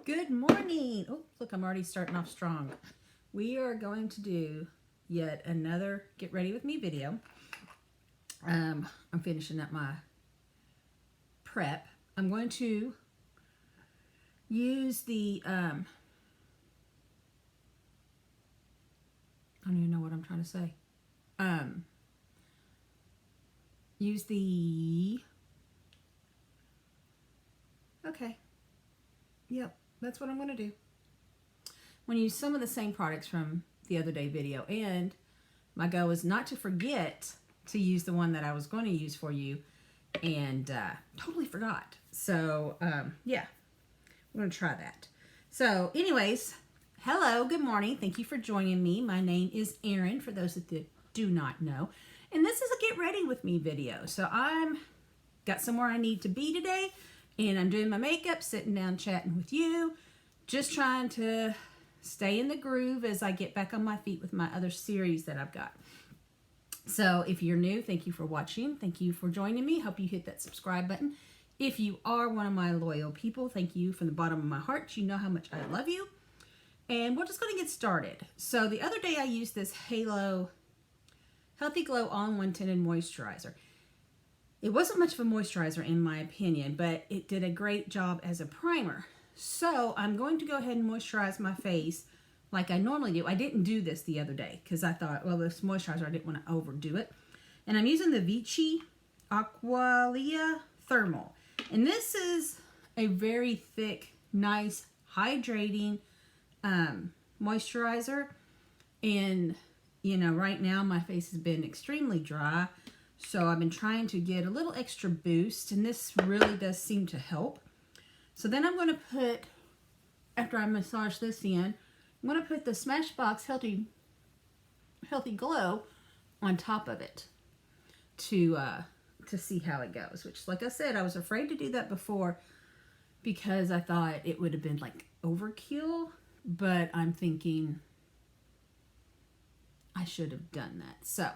Good morning. Oh, look, I'm already starting off strong. We are going to do yet another Get Ready With Me video. I'm finishing up my prep. I'm going to use the, I don't even know what I'm trying to say. Use the, okay. Yep, that's what I'm going to do. I'm going to use some of the same products from the other day video. And my goal is not to forget to use the one that I was going to use for you. And totally forgot. So, yeah, I'm going to try that. So, anyways, hello, good morning. Thank you for joining me. My name is Erin, for those that do not know. And this is a Get Ready With Me video. So, I'm got somewhere I need to be today. And I'm doing my makeup, sitting down chatting with you, just trying to stay in the groove as I get back on my feet with my other series that I've got. So if you're new, thank you for watching. Thank you for joining me. Hope you hit that subscribe button. If you are one of my loyal people, thank you from the bottom of my heart. You know how much I love you. And we're just going to get started. So the other day I used this Halo Healthy Glow All-in-One Tinted Moisturizer. It wasn't much of a moisturizer in my opinion, but it did a great job as a primer. So I'm going to go ahead and moisturize my face like I normally do. I didn't do this the other day because I thought, well, this moisturizer, I didn't want to overdo it. And I'm using the Vichy Aqualia Thermal. And this is a very thick, nice, hydrating moisturizer. And, you know, right now my face has been extremely dry. So I've been trying to get a little extra boost, and this really does seem to help. So then I'm going to put, after I massage this in, I'm going to put the Smashbox Healthy Glow on top of it to see how it goes. Which, like I said, I was afraid to do that before because I thought it would have been like overkill. But I'm thinking I should have done that. So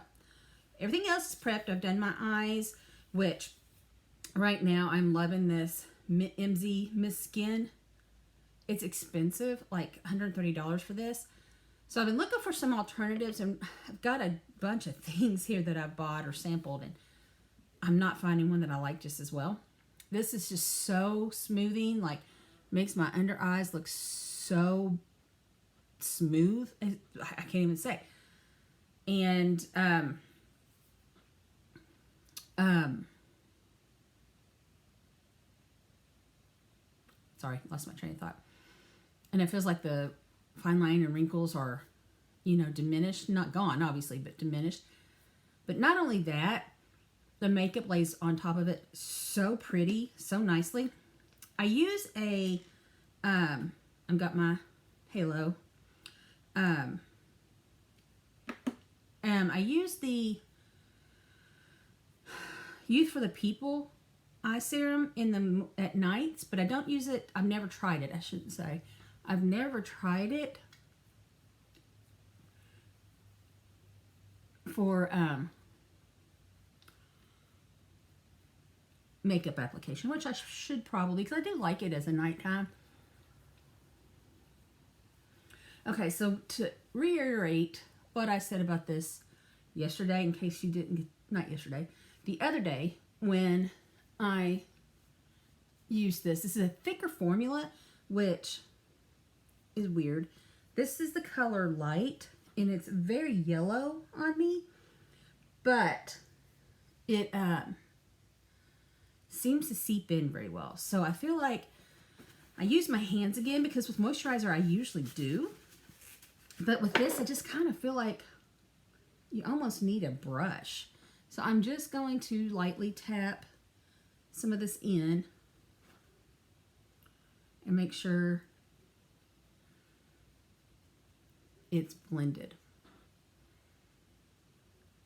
everything else is prepped. I've done my eyes, which right now I'm loving this MZ Miss Skin. It's expensive, like $130 for this. So I've been looking for some alternatives, and I've got a bunch of things here that I've bought or sampled, and I'm not finding one that I like just as well. This is just so smoothing, like makes my under eyes look so smooth. I can't even say. And sorry, lost my train of thought. And it feels like the fine line and wrinkles are, you know, diminished. Not gone, obviously, but diminished. But not only that, the makeup lays on top of it so pretty, so nicely. I use a, I've got my Halo. I use the Youth for the People eye serum at nights, but I don't use it. I've never tried it. I shouldn't say. I've never tried it for makeup application, which I should probably, because I do like it as a nighttime. Okay, so to reiterate what I said about this yesterday, in case you didn't, not yesterday, the other day when I used this. This is a thicker formula, which is weird. This is the color Light, and it's very yellow on me, but it seems to seep in very well. So I feel like I use my hands again, because with moisturizer I usually do. But with this, I just kind of feel like you almost need a brush. So I'm just going to lightly tap some of this in and make sure it's blended.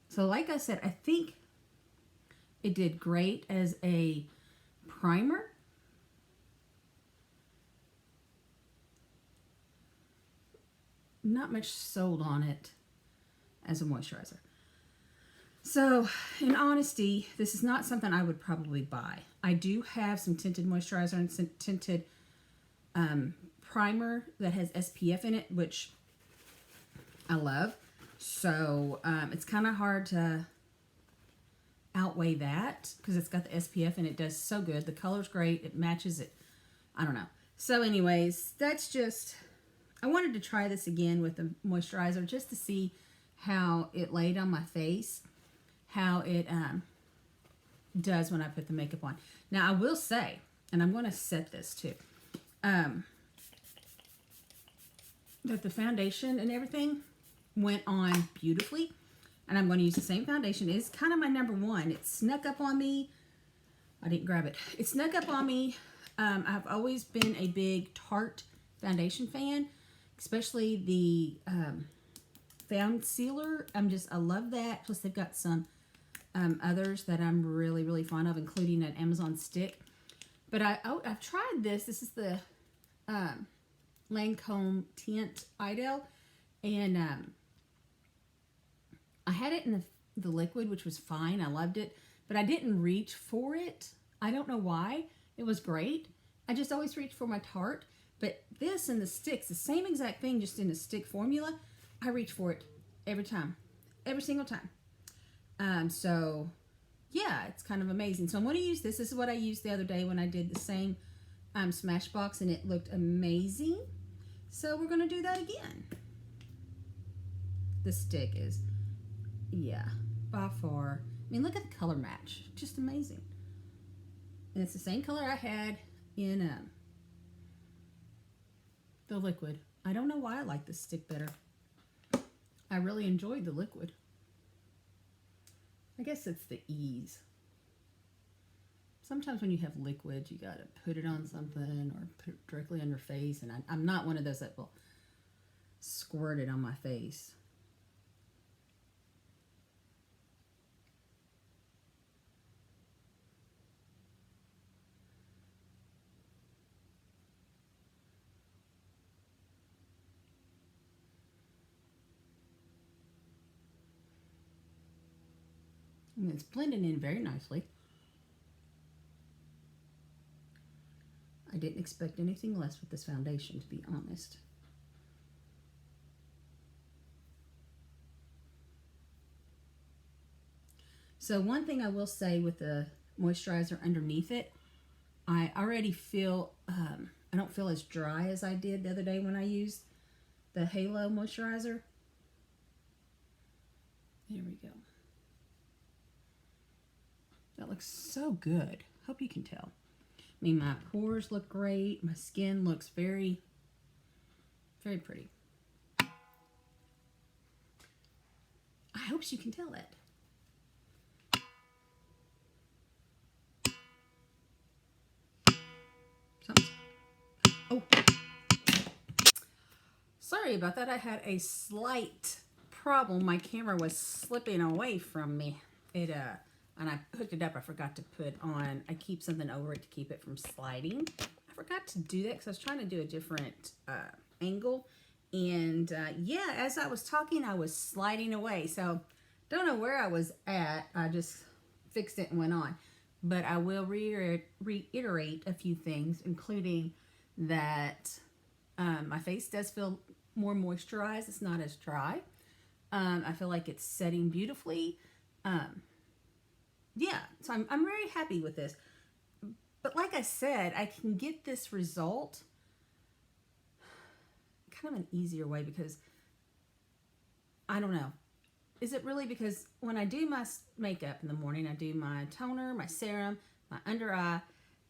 So like I said, I think it did great as a primer. Not much sold on it as a moisturizer. So, in honesty, this is not something I would probably buy. I do have some tinted moisturizer and some tinted primer that has SPF in it, which I love. So it's kind of hard to outweigh that because it's got the SPF and it does so good. The color's great. It matches it. I don't know. So anyways, that's just, I wanted to try this again with the moisturizer just to see how it laid on my face, how it does when I put the makeup on. Now I will say, and I'm going to set this too, that the foundation and everything went on beautifully. And I'm going to use the same foundation. It's kind of my number one. It snuck up on me. I didn't grab it. It snuck up on me. I've always been a big Tarte foundation fan, especially the Found Sealer. I love that. Plus they've got some others that I'm really, really fond of, including an Amazon stick. But I've tried this. This is the Lancôme Teinte Idole. And I had it in the liquid, which was fine. I loved it. But I didn't reach for it. I don't know why. It was great. I just always reach for my Tarte. But this and the sticks, the same exact thing, just in a stick formula, I reach for it every time. Every single time. So, yeah, it's kind of amazing. So I'm going to use this. This is what I used the other day when I did the same Smashbox, and it looked amazing. So we're going to do that again. The stick is, yeah, by far. I mean, look at the color match. Just amazing. And it's the same color I had in the liquid. I don't know why I like this stick better. I really enjoyed the liquid. I guess it's the ease. Sometimes when you have liquid, you got to put it on something or put it directly on your face. And I'm not one of those that will squirt it on my face. And it's blending in very nicely. I didn't expect anything less with this foundation, to be honest. So one thing I will say with the moisturizer underneath it, I already feel, I don't feel as dry as I did the other day when I used the Halo moisturizer. There we go. That looks so good. Hope you can tell. I mean, my pores look great. My skin looks very, very pretty. I hope you can tell that. Something. Oh. Sorry about that. I had a slight problem. My camera was slipping away from me. And I hooked it up. I forgot to put on, I keep something over it to keep it from sliding. I forgot to do that because I was trying to do a different angle. And yeah, as I was talking, I was sliding away. So don't know where I was at. I just fixed it and went on. But I will reiterate a few things, including that my face does feel more moisturized. It's not as dry. I feel like it's setting beautifully. Yeah, so I'm very happy with this. But like I said, I can get this result kind of an easier way because, I don't know. Is it really because when I do my makeup in the morning, I do my toner, my serum, my under eye,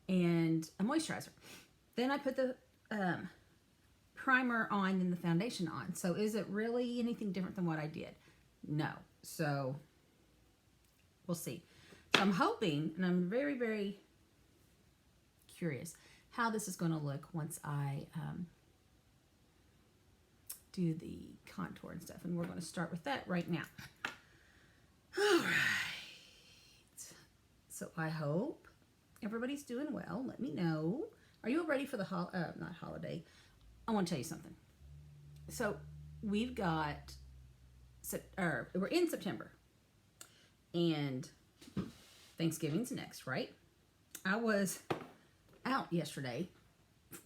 and a moisturizer. Then I put the primer on and the foundation on. So is it really anything different than what I did? No. So we'll see. So I'm hoping, and I'm very, very curious how this is going to look once I do the contour and stuff. And we're going to start with that right now. All right. So I hope everybody's doing well. Let me know. Are you all ready for the not holiday? I want to tell you something. So we've got, we're in September. And Thanksgiving's next, right? I was out yesterday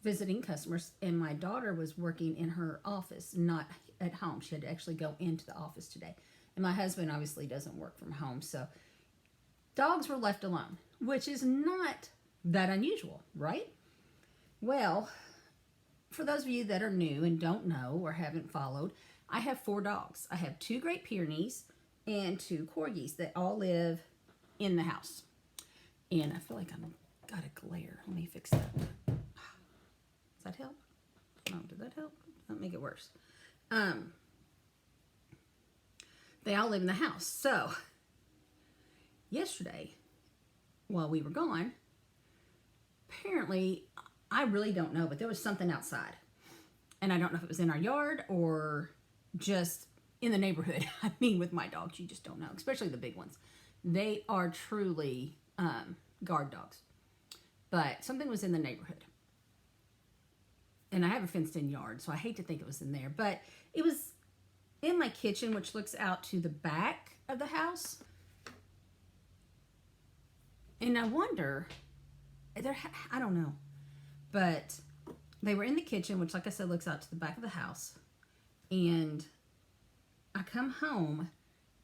visiting customers, and my daughter was working in her office, not at home. She had to actually go into the office today. And my husband obviously doesn't work from home, so dogs were left alone, which is not that unusual, right? Well, for those of you that are new and don't know or haven't followed, I have 4 dogs. I have 2 Great Pyrenees and 2 Corgis that all live in the house. And I feel like I've got a glare. Let me fix that. Does that help? Oh, did that help? That'll make it worse. They all live in the house. So, yesterday, while we were gone, apparently, I really don't know, but there was something outside. And I don't know if it was in our yard or just in the neighborhood. I mean, with my dogs, you just don't know, especially the big ones. They are truly guard dogs. But something was in the neighborhood. And I have a fenced-in yard, so I hate to think it was in there. But it was in my kitchen, which looks out to the back of the house. And I wonder, I don't know. But they were in the kitchen, which, like I said, looks out to the back of the house. And I come home,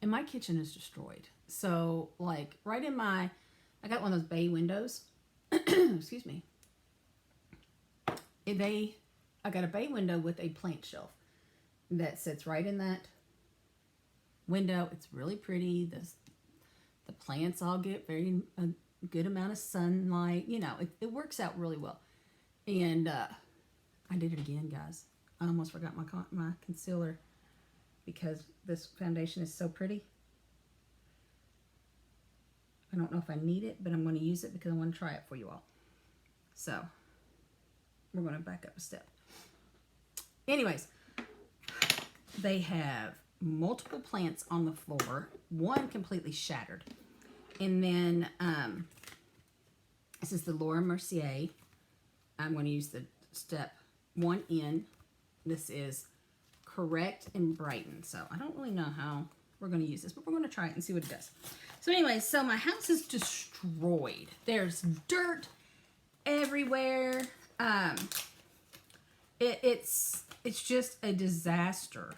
and my kitchen is destroyed. So, like, right in I got one of those bay windows. Excuse me. I got a bay window with a plant shelf that sits right in that window. It's really pretty. The plants all get a good amount of sunlight. You know, it works out really well. And I did it again, guys. I almost forgot my concealer because this foundation is so pretty. I don't know if I need it, but I'm going to use it because I want to try it for you all. So, we're going to back up a step. Anyways, they have multiple plants on the floor. One completely shattered. And then, this is the Laura Mercier. I'm going to use the step 1 in. This is Correct and Brighten. So, I don't really know how we're going to use this, but we're going to try it and see what it does. So anyway, so my house is destroyed. There's dirt everywhere. It's just a disaster.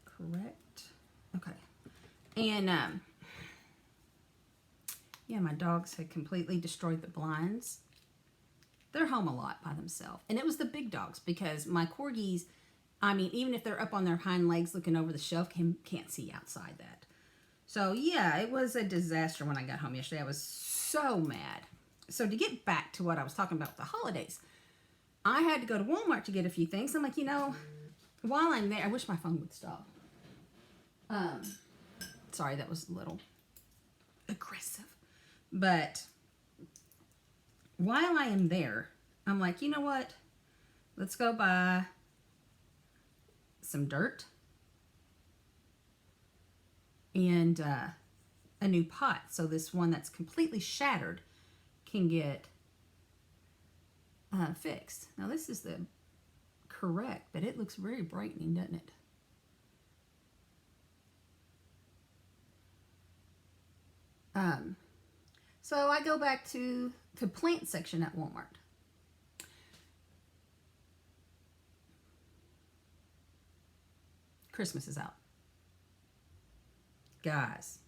Correct. Okay. And yeah, my dogs had completely destroyed the blinds. They're home a lot by themselves, and it was the big dogs because my corgis, I mean, even if they're up on their hind legs looking over the shelf, can't see outside that. So, yeah, it was a disaster when I got home yesterday. I was so mad. So, to get back to what I was talking about with the holidays, I had to go to Walmart to get a few things. I'm like, you know, while I'm there, I wish my phone would stop. Sorry, that was a little aggressive. But while I am there, I'm like, you know what? Let's go buy some dirt. And a new pot, so this one that's completely shattered can get fixed. Now this is the Correct, but it looks very brightening, doesn't it? So I go back to the plant section at Walmart. Christmas is out. Guys,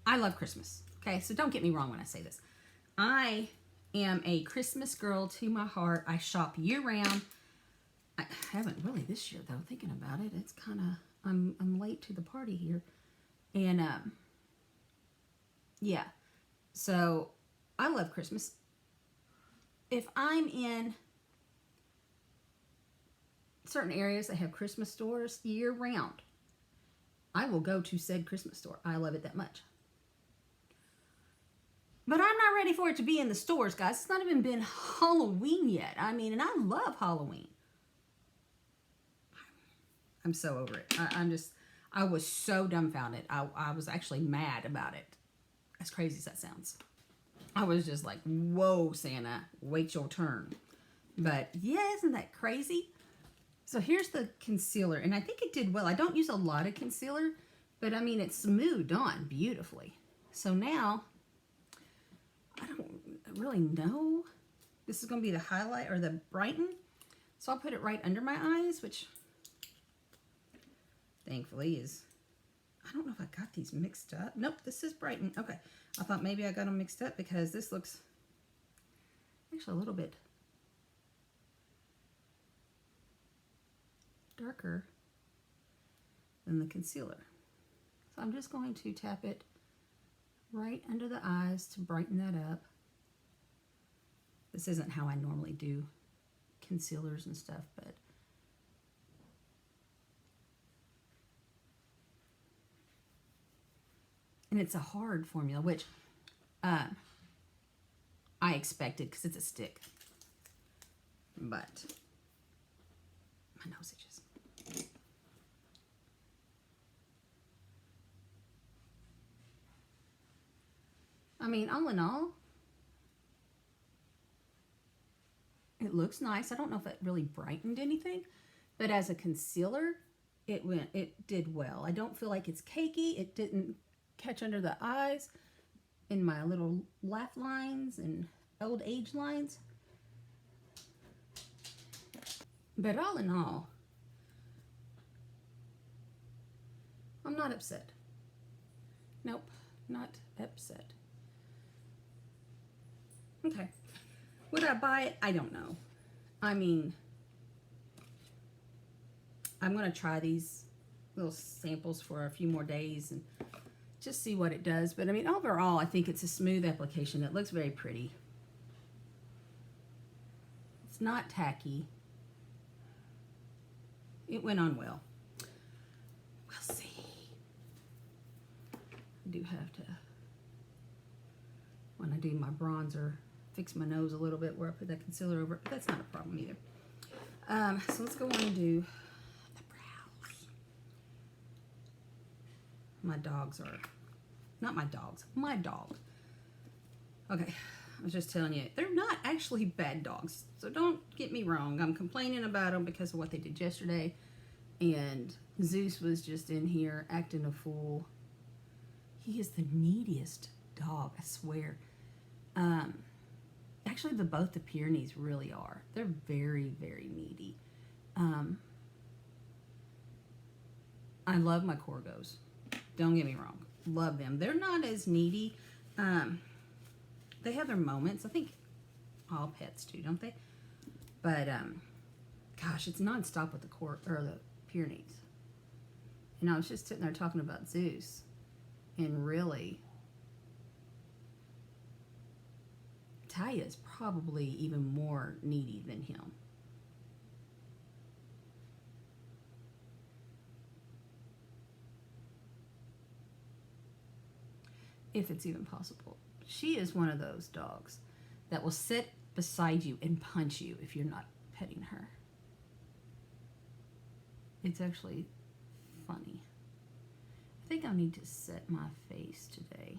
I love Christmas. Okay, so don't get me wrong when I say this. I am a Christmas girl to my heart. I shop year round. I haven't really this year though, thinking about it. It's kind of, I'm late to the party here. And yeah. So I love Christmas. If I'm in certain areas that have Christmas stores year round, I will go to said Christmas store. I love it that much. But I'm not ready for it to be in the stores, guys. It's not even been Halloween yet. I mean, and I love Halloween. I'm so over it. I was so dumbfounded. I was actually mad about it. As crazy as that sounds. I was just like, whoa, Santa, wait your turn. But yeah, isn't that crazy? So here's the concealer, and I think it did well. I don't use a lot of concealer, but I mean, it smoothed on beautifully. So now, I don't really know This is going to be the highlight or the Brighten. So I'll put it right under my eyes, which thankfully is, I don't know if I got these mixed up. Nope, this is Brighten. Okay, I thought maybe I got them mixed up because this looks actually a little bit darker than the concealer. So I'm just going to tap it right under the eyes to brighten that up. This isn't how I normally do concealers and stuff, but and it's a hard formula, which I expected because it's a stick, but my nose itches. I mean, all in all, it looks nice. I don't know if it really brightened anything, but as a concealer, it did well. I don't feel like it's cakey. It didn't catch under the eyes in my little laugh lines and old age lines. But all in all, I'm not upset. Nope, not upset. Okay. Would I buy it? I don't know. I mean, I'm going to try these little samples for a few more days and just see what it does. But I mean, overall, I think it's a smooth application. It looks very pretty. It's not tacky. It went on well. We'll see. I do have to, when I do my bronzer, fix my nose a little bit where I put that concealer over it, but that's not a problem either. So let's go on and do the brows. My dogs are, not my dogs, my dog. Okay, I was just telling you, they're not actually bad dogs, so don't get me wrong. I'm complaining about them because of what they did yesterday, and Zeus was just in here acting a fool. He is the neediest dog, I swear. Actually, both the Pyrenees really are. They're very, very needy. I love my Corgos. Don't get me wrong. Love them. They're not as needy. They have their moments. I think all pets do, don't they? But, gosh, it's nonstop with the Pyrenees. And I was just sitting there talking about Zeus. And really, Taya is probably even more needy than him. If it's even possible. She is one of those dogs that will sit beside you and punch you if you're not petting her. It's actually funny. I think I need to set my face today.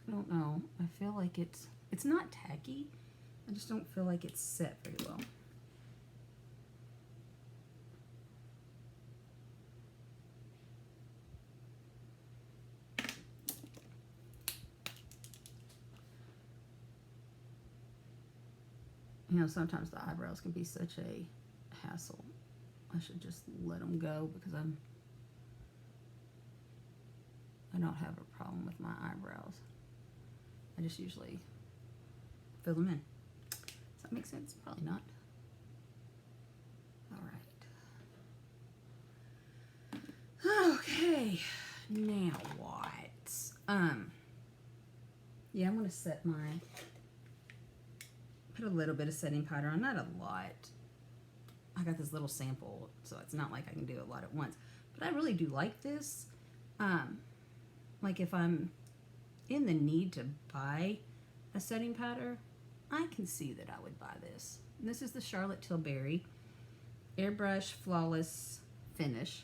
I don't know. I feel like it's not tacky. I just don't feel like it's set very well. You know, sometimes the eyebrows can be such a hassle. I should just let them go because I don't have a problem with my eyebrows. I just usually fill them in. Does that make sense? Probably not. All right. Okay. Now what? Yeah, I'm gonna set put a little bit of setting powder on, not a lot. I got this little sample, so it's not like I can do a lot at once. But I really do like this. Like if I'm in the need to buy a setting powder, I can see that I would buy this. And this is the Charlotte Tilbury Airbrush Flawless Finish.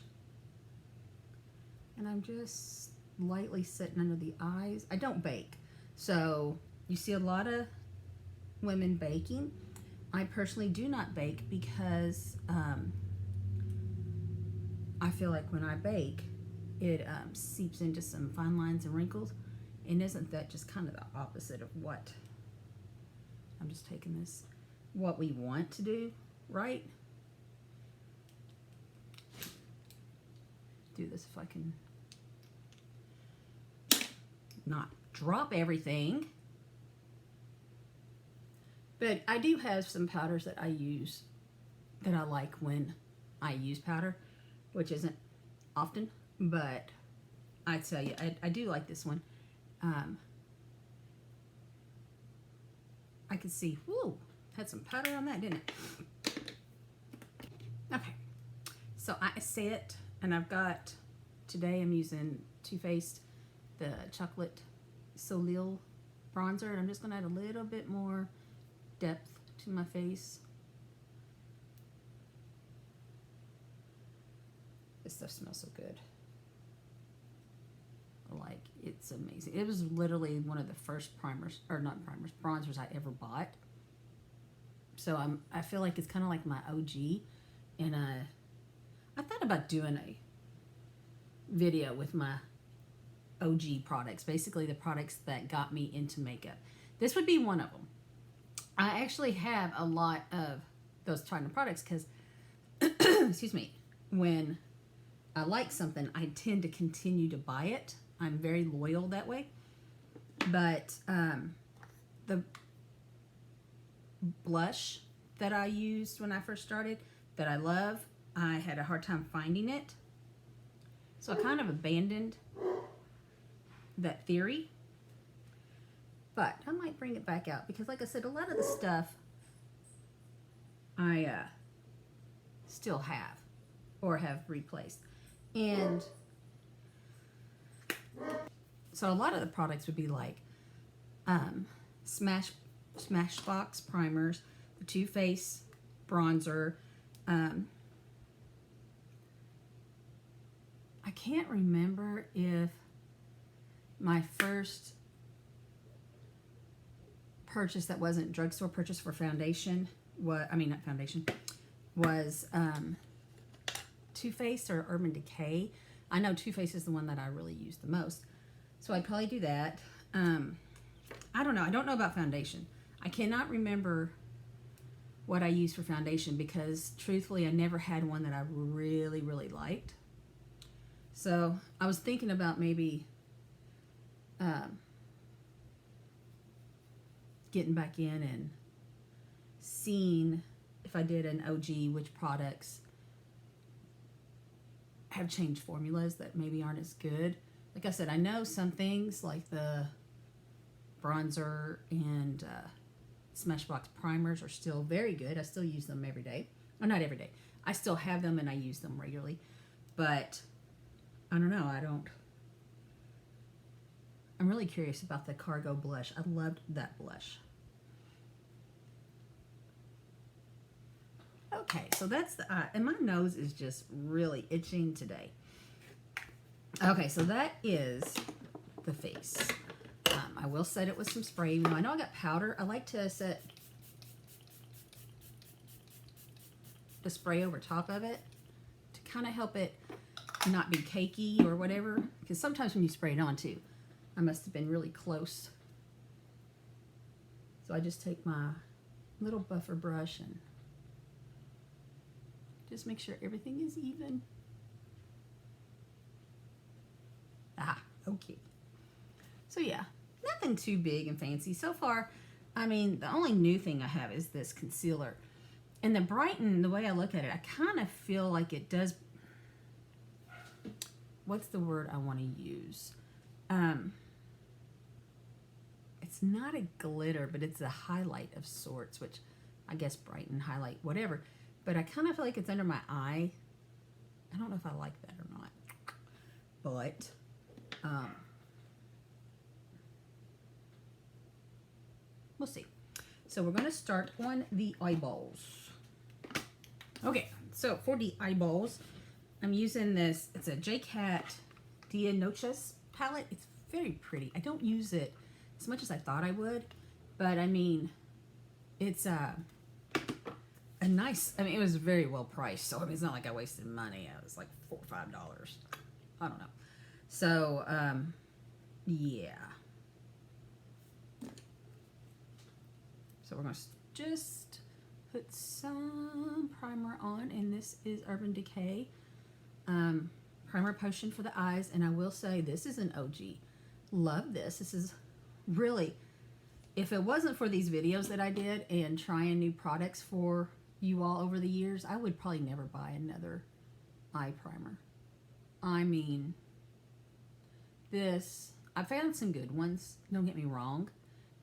And I'm just lightly setting under the eyes. I don't bake. So you see a lot of women baking. I personally do not bake because I feel like when I bake, it seeps into some fine lines and wrinkles, And isn't that just kind of the opposite of what, I'm just taking this, what we want to do, right? Do this if I can not drop everything. But I do have some powders that I use that I like when I use powder, which isn't often, but I tell you, I do like this one. I could see, whoo, had some powder on that, didn't it? Okay, so I set, and I've got, today I'm using Too Faced, the chocolate Soliel bronzer, and I'm just gonna add a little bit more depth to my face. This stuff smells so good. Like, it's amazing. It was literally one of the first primers, or not primers, bronzers I ever bought. So I feel like it's kind of like my OG. And I thought about doing a video with my OG products, basically the products that got me into makeup. This would be one of them. I actually have a lot of those China products because, excuse me, when I like something, I tend to continue to buy it. I'm very loyal that way. But the blush that I used when I first started, that I love, I had a hard time finding it. So I kind of abandoned that theory. But I might bring it back out because, like I said, a lot of the stuff I still have or have replaced. And so a lot of the products would be like Smashbox primers, the Too Faced bronzer. I can't remember if my first purchase that wasn't drugstore purchase for foundation was, I mean not foundation, was Too Faced or Urban Decay. I know Too Faced is the one that I really use the most. So I'd probably do that. I don't know. I don't know about foundation. I cannot remember what I used for foundation because truthfully I never had one that I really, really liked. So I was thinking about maybe getting back in and seeing if I did an OG, which products have changed formulas that maybe aren't as good. Like I said, I know some things like the bronzer and Smashbox primers are still very good. I still use them every day. Well, not every day. I still have them and I use them regularly. But I don't know. I'm really curious about the Cargo blush. I loved that blush. Okay, so that's the eye. And my nose is just really itching today. Okay, so that is the face. I will set it with some spray. Even though I know I got powder, I like to set the spray over top of it to kind of help it not be cakey or whatever. Because sometimes when you spray it on too, I must have been really close. So I just take my little buffer brush and just make sure everything is even. Okay. So yeah, nothing too big and fancy. So far, I mean, the only new thing I have is this concealer. And the Brighten, the way I look at it, I kind of feel like it does, what's the word I want to use? It's not a glitter, but it's a highlight of sorts, which I guess Brighten, highlight, whatever. But I kind of feel like it's under my eye. I don't know if I like that or not. But we'll see. So we're going to start on the eyeballs. Okay, so for the eyeballs, I'm using this. It's a J-Cat Dia Noche palette. It's very pretty. I don't use it as much as I thought I would, but I mean, it's a nice, I mean, it was very well priced, so I mean, it's not like I wasted money. It was like $4 or $5. I don't know. So, yeah. So we're going to just put some primer on, and this is Urban Decay Primer Potion for the eyes. And I will say this is an OG. Love this. This is really, if it wasn't for these videos that I did and trying new products for you all over the years, I would probably never buy another eye primer. I mean, this, I found some good ones, don't get me wrong,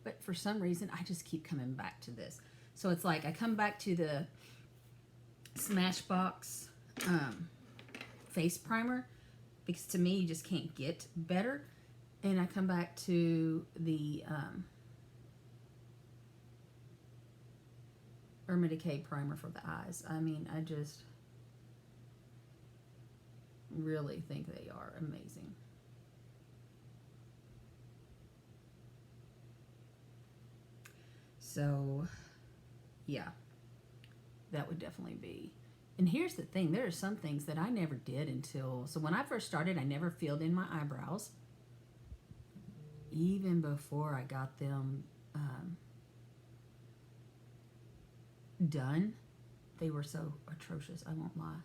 but for some reason I just keep coming back to this. So it's like I come back to the Smashbox face primer because to me you just can't get better, and I come back to the Urban Decay primer for the eyes. I mean, I just really think they are amazing. So yeah, that would definitely be. And here's the thing, there are some things that I never did until, so when I first started, I never filled in my eyebrows. Even before I got them done, they were so atrocious, I won't lie.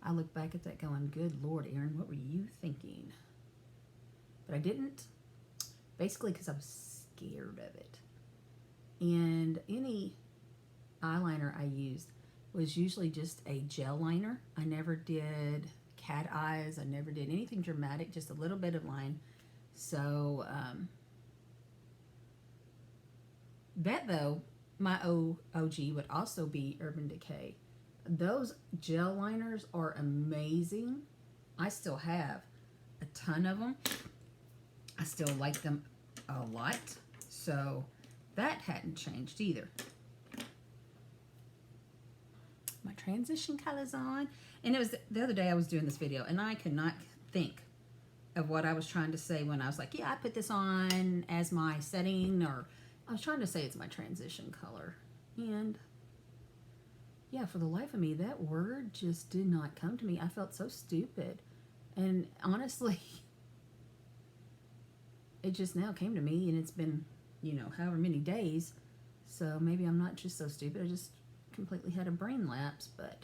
I look back at that going, good Lord, Erin, what were you thinking? But I didn't, basically because I was scared of it. And any eyeliner I used was usually just a gel liner. I never did cat eyes. I never did anything dramatic, just a little bit of line. So that though, my OG would also be Urban Decay. Those gel liners are amazing. I still have a ton of them. I still like them a lot. So that hadn't changed either. My transition color's on. And it was the other day I was doing this video and I could not think of what I was trying to say when I was like, yeah, I put this on as my setting, or I was trying to say it's my transition color. And yeah, for the life of me, that word just did not come to me. I felt so stupid. And honestly, it just now came to me, and it's been, you know, however many days. So maybe I'm not just so stupid. I just completely had a brain lapse, but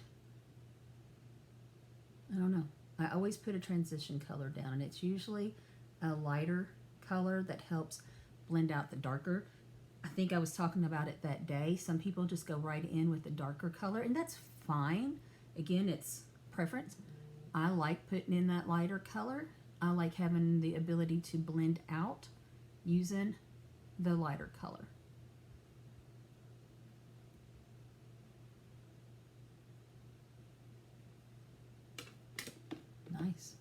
I don't know. I always put a transition color down, and it's usually a lighter color that helps blend out the darker. I think I was talking about it that day. Some people just go right in with the darker color, and that's fine. Again, it's preference. I like putting in that lighter color. I like having the ability to blend out using the lighter color. Nice.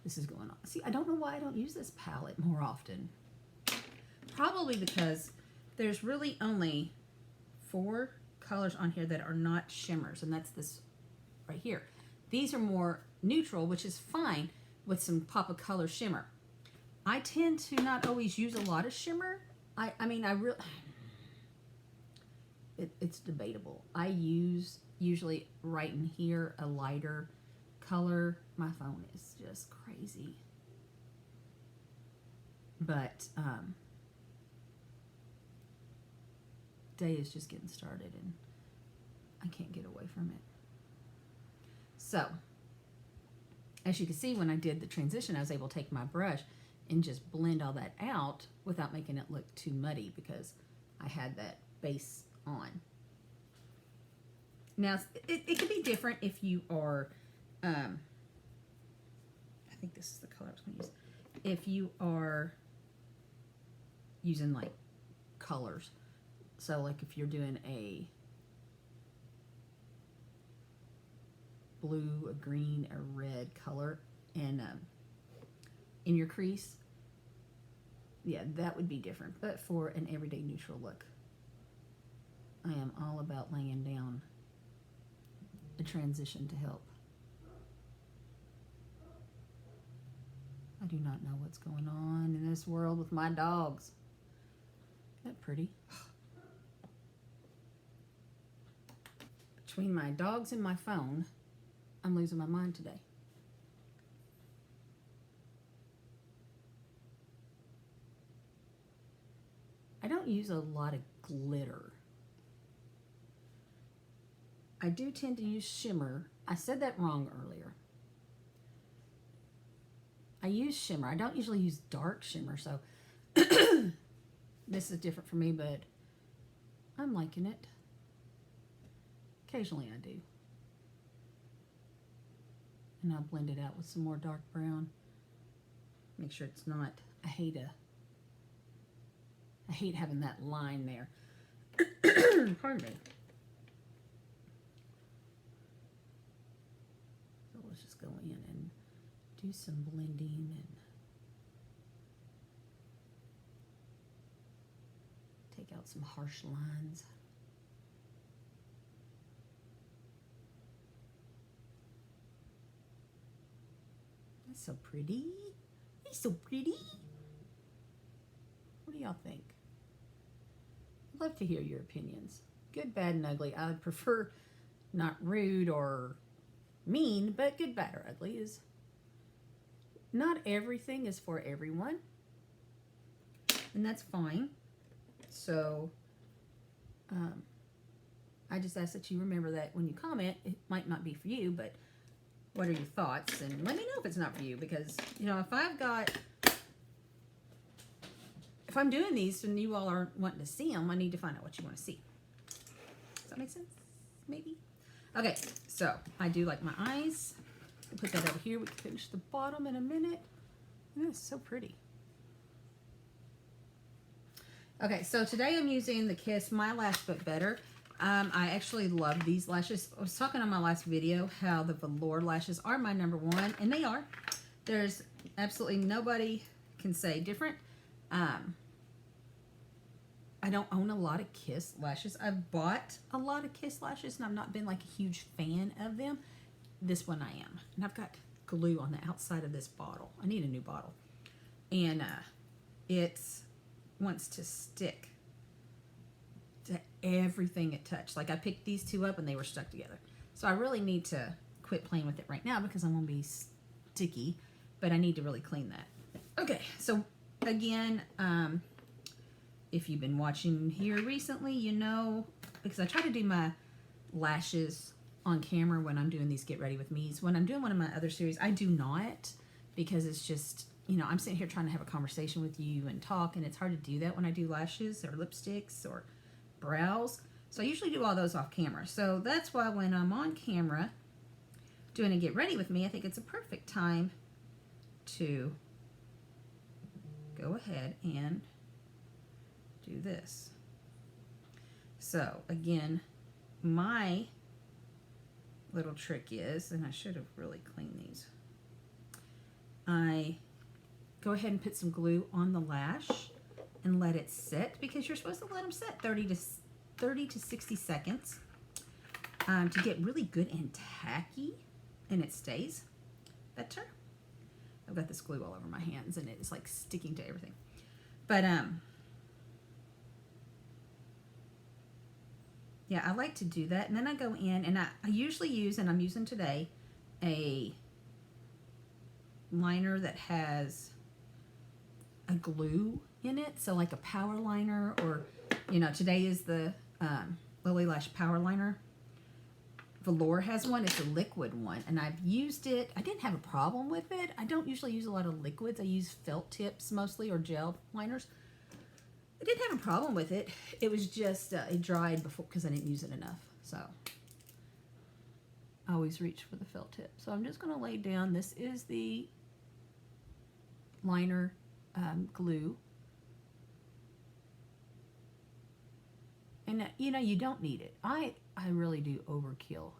This is going on. See, I don't know why I don't use this palette more often. Probably because there's really only 4 colors on here that are not shimmers, and that's this right here. These are more neutral, which is fine with some pop of color shimmer. I tend to not always use a lot of shimmer. I mean, I really, it's debatable. I use usually right in here a lighter color. My phone is just crazy. But day is just getting started and I can't get away from it. So as you can see, when I did the transition, I was able to take my brush and just blend all that out without making it look too muddy because I had that base on. Now it could be different if you are I think this is the color I was going to use. If you are using like colors, so like if you're doing a blue, a green, a red color, and in your crease, yeah, that would be different. But for an everyday neutral look, I am all about laying down a transition to help. I do not know what's going on in this world with my dogs. Isn't that pretty? Between my dogs and my phone, I'm losing my mind today. I don't don't use a lot of glitter. I do tend to use shimmer. I said that wrong earlier. I use shimmer. I don't usually use dark shimmer, so this is different for me, but I'm liking it. Occasionally I do. And I'll blend it out with some more dark brown. Make sure it's not, I hate having that line there. Pardon me. So let's just go in and do some blending and take out some harsh lines. That's so pretty. He's so pretty. What do y'all think? I'd love to hear your opinions. Good, bad, and ugly. I would prefer not rude or mean, but good, bad, or ugly is not everything is for everyone. And that's fine. So I just ask that you remember that when you comment, it might not be for you, but what are your thoughts? And let me know if it's not for you, because, you know, if I'm doing these and you all aren't wanting to see them, I need to find out what you want to see. Does that make sense? Maybe? Okay, so I do like my eyes. I'll put that over here. We can finish the bottom in a minute. And it's so pretty. Okay, so today I'm using the Kiss My Lash But Better. I actually love these lashes. I was talking on my last video how the velour lashes are my #1, and they are. There's absolutely nobody can say different. I don't own a lot of Kiss lashes. I've bought a lot of Kiss lashes, and I've not been like a huge fan of them. This one I am. And I've got glue on the outside of this bottle. I need a new bottle. And it wants to stick to everything it touched. Like I picked these two up and they were stuck together. So I really need to quit playing with it right now because I'm going to be sticky, but I need to really clean that. Okay, so again, if you've been watching here recently, you know, because I try to do my lashes on camera when I'm doing these Get Ready With Me's. When I'm doing one of my other series, I do not, because it's just, you know, I'm sitting here trying to have a conversation with you and talk, and it's hard to do that when I do lashes or lipsticks or brows. So I usually do all those off camera. So that's why when I'm on camera doing a Get Ready With Me, I think it's a perfect time to go ahead and do this. So again, my little trick is, and I should have really cleaned these, I go ahead and put some glue on the lash and let it sit, because you're supposed to let them sit 30 to 60 seconds to get really good and tacky, and it stays better. I've got this glue all over my hands and it's like sticking to everything. But yeah, I like to do that. And then I go in and I usually use, and I'm using today, a liner that has a glue in it. So like a power liner, or, you know, today is the Lily Lash Power Liner. Velour has one. It's a liquid one, and I've used it. I didn't have a problem with it. I don't usually use a lot of liquids. I use felt tips mostly, or gel liners. I didn't have a problem with it. It was just it dried before because I didn't use it enough. So I always reach for the felt tip. So I'm just going to lay down. This is the liner glue. And you know, you don't need it. I really do overkill.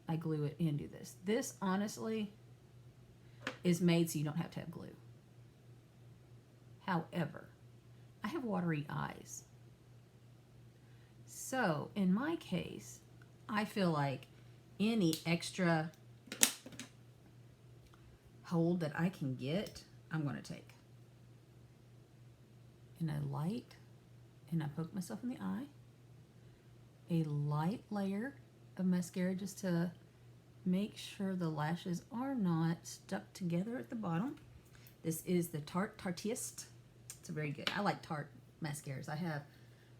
I glue it into this. This honestly is made so you don't have to have glue. However, I have watery eyes. So in my case, I feel like any extra hold that I can get, I'm going to take. And I light, and I poke myself in the eye. A light layer of mascara just to make sure the lashes are not stuck together at the bottom. This is the Tartiest It's a very good. I like Tarte mascaras. I have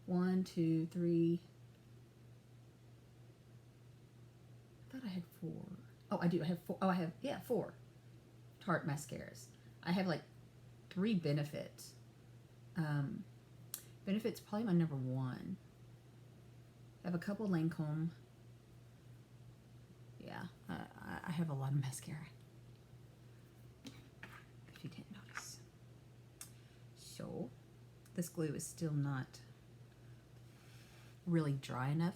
1, 2, 3. I thought I had 4. Oh, I do. I have 4. Oh, I have, yeah, 4 Tarte mascaras. I have like 3 Benefits. Benefit's probably my number 1. I have a couple Lancôme. Yeah, I have a lot of mascara. If you didn't notice. So, this glue is still not really dry enough.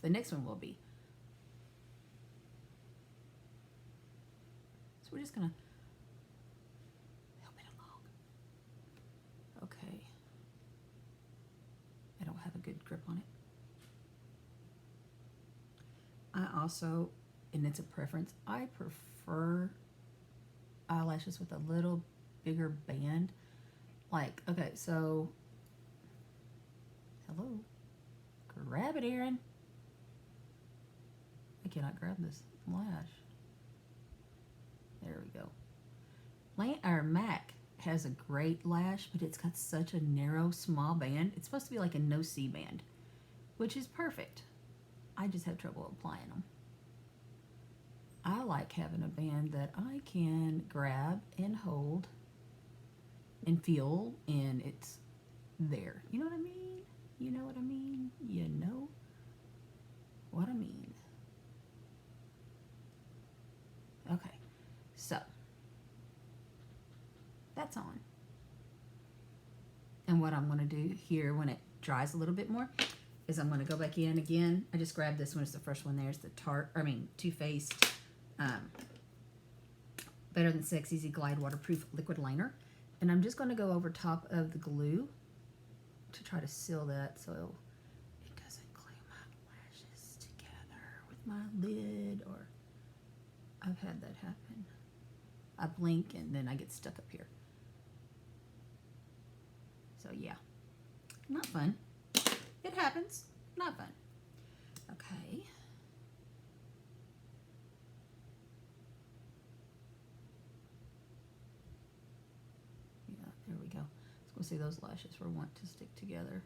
The next one will be. So we're just gonna help it along. Okay. I don't have a good grip on it. I also, and it's a preference, I prefer eyelashes with a little bigger band. Like, okay, so, hello, grab it, Erin. I cannot grab this lash. There we go. MAC has a great lash, but it's got such a narrow, small band. It's supposed to be like a no-see band, which is perfect. I just have trouble applying them. I like having a band that I can grab and hold and feel, and it's there. You know what I mean? You know what I mean? You know what I mean. Okay, so that's on. And what I'm going to do here when it dries a little bit more is I'm going to go back in again. I just grabbed this one. It's the first one. There's the Too Faced Better Than Sex Easy Glide Waterproof Liquid Liner. And I'm just going to go over top of the glue to try to seal that so it doesn't glue my lashes together with my lid, or I've had that happen. I blink and then I get stuck up here. So yeah, not fun. It happens. Not fun. Okay. Yeah, there we go. I was going to say those lashes were want to stick together.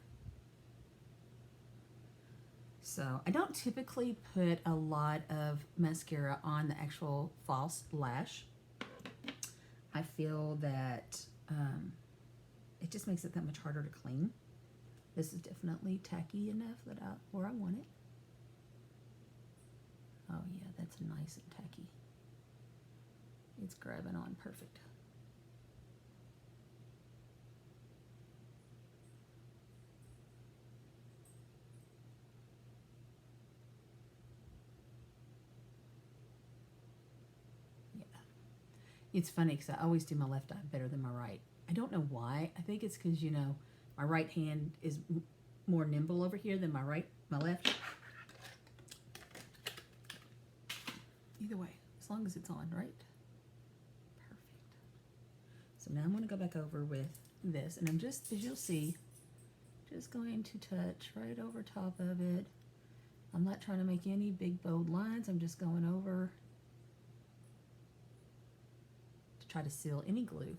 So I don't typically put a lot of mascara on the actual false lash. I feel that it just makes it that much harder to clean. This is definitely tacky enough that where I want it. Oh yeah, that's nice and tacky. It's grabbing on perfect. Yeah. It's funny because I always do my left eye better than my right. I don't know why. I think it's because, you know, my right hand is more nimble over here than my left. Either way, as long as it's on, right? Perfect. So now I'm going to go back over with this, and I'm just, as you'll see, just going to touch right over top of it. I'm not trying to make any big bold lines. I'm just going over to try to seal any glue.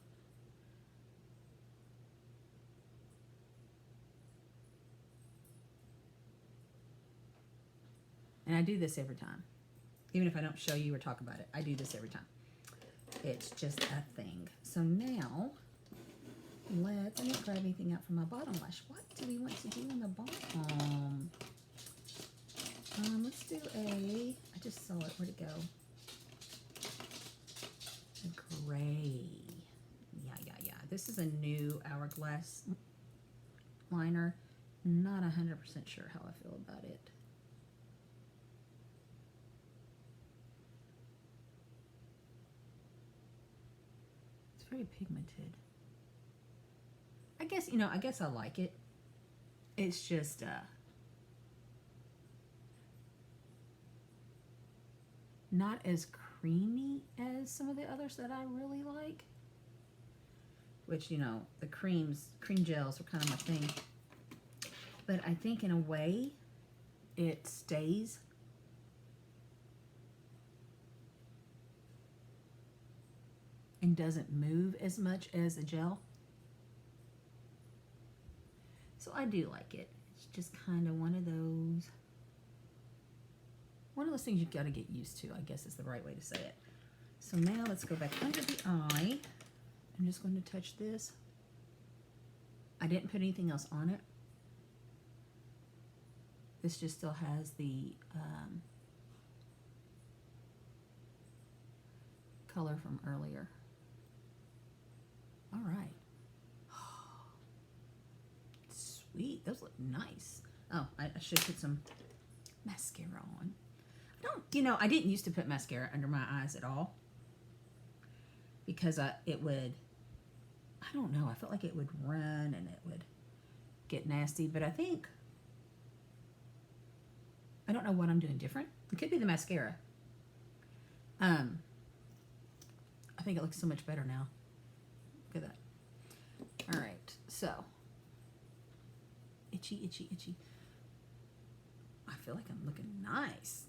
And I do this every time. Even if I don't show you or talk about it, I do this every time. It's just a thing. So now, I didn't grab anything out from my bottom lash. What do we want to do in the bottom? Let's do I just saw it, where'd it go? A gray. Yeah. This is a new Hourglass liner. Not 100% sure how I feel about it. Very pigmented. I guess I like it. It's just not as creamy as some of the others that I really like. Which, you know, the cream gels are kind of my thing. But I think in a way it stays. And and doesn't move as much as the gel. So I do like it. It's just kind of one of those things you've got to get used to, I guess is the right way to say it. So now let's go back under the eye. I'm just going to touch this. I didn't put anything else on it. This just still has the color from earlier. All right. Sweet. Those look nice. Oh, I should put some mascara on. I didn't used to put mascara under my eyes at all because it would, I don't know, I felt like it would run and it would get nasty, but I don't know what I'm doing different. It could be the mascara. I think it looks so much better now. Look at that. All right, so itchy, itchy, itchy. I feel like I'm looking nice.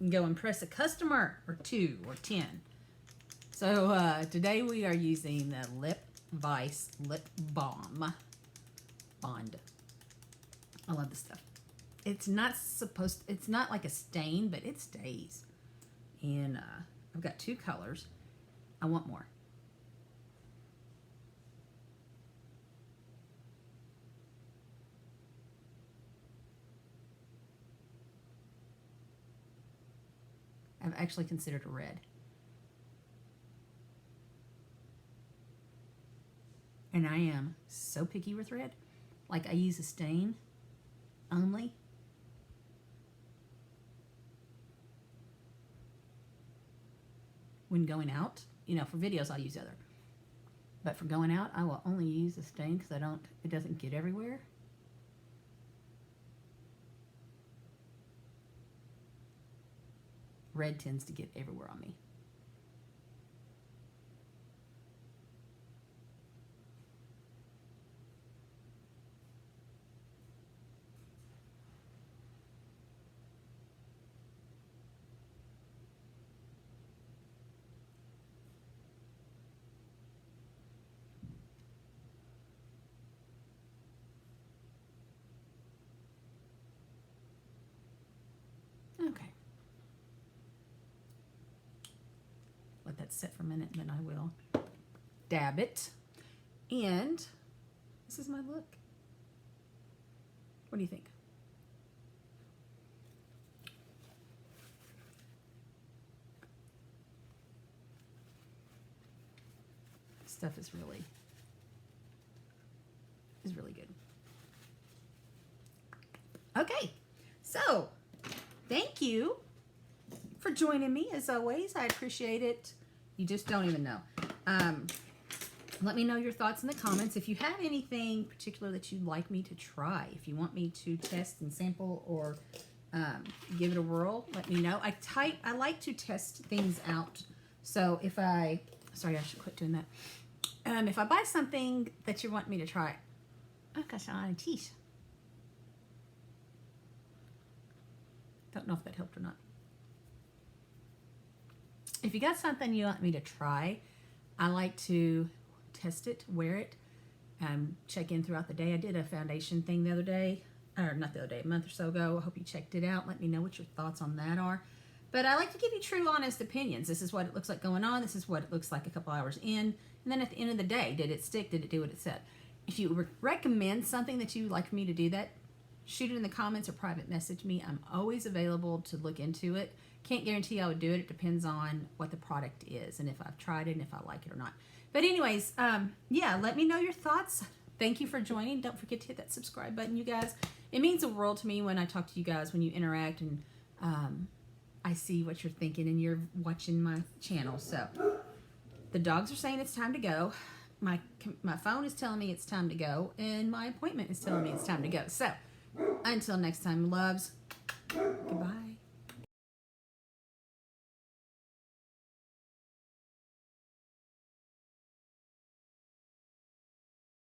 Go impress a customer or 2 or 10. So today we are using the Lip Vice Lip Balm Bond. I love this stuff. It's not like a stain, but it stays. And I've got 2 colors. I want more. I've actually considered a red. And I am so picky with red. Like I use a stain only. When going out, for videos I'll use other. But for going out, I will only use a stain because it doesn't get everywhere. Red tends to get everywhere on me. Okay. Let that sit for a minute and then I will dab it. And this is my look. What do you think? This stuff is really good. Okay, so thank you for joining me as always. I appreciate it. You just don't even know. Let me know your thoughts in the comments. If you have anything particular that you'd like me to try, if you want me to test and sample or give it a whirl, let me know. I like to test things out. So if sorry, I should quit doing that. If I buy something that you want me to try, oh gosh, I'm on a teeth. Don't know if that helped or not. If you got something you want me to try, I like to test it, wear it, check in throughout the day. I did a foundation thing the other day, or not the other day, a month or so ago. I hope you checked it out. Let me know what your thoughts on that are. But I like to give you true, honest opinions. This is what it looks like going on. This is what it looks like a couple hours in. And then at the end of the day, did it stick? Did it do what it said? If you recommend something that you'd like for me to do that, shoot it in the comments or private message me. I'm always available to look into it. Can't guarantee I would do it. It depends on what the product is and if I've tried it and if I like it or not. But anyways, yeah, let me know your thoughts. Thank you for joining. Don't forget to hit that subscribe button, you guys. It means the world to me when I talk to you guys, when you interact and I see what you're thinking and you're watching my channel. So the dogs are saying it's time to go. My phone is telling me it's time to go, and my appointment is telling me it's time to go. So until next time, loves, goodbye.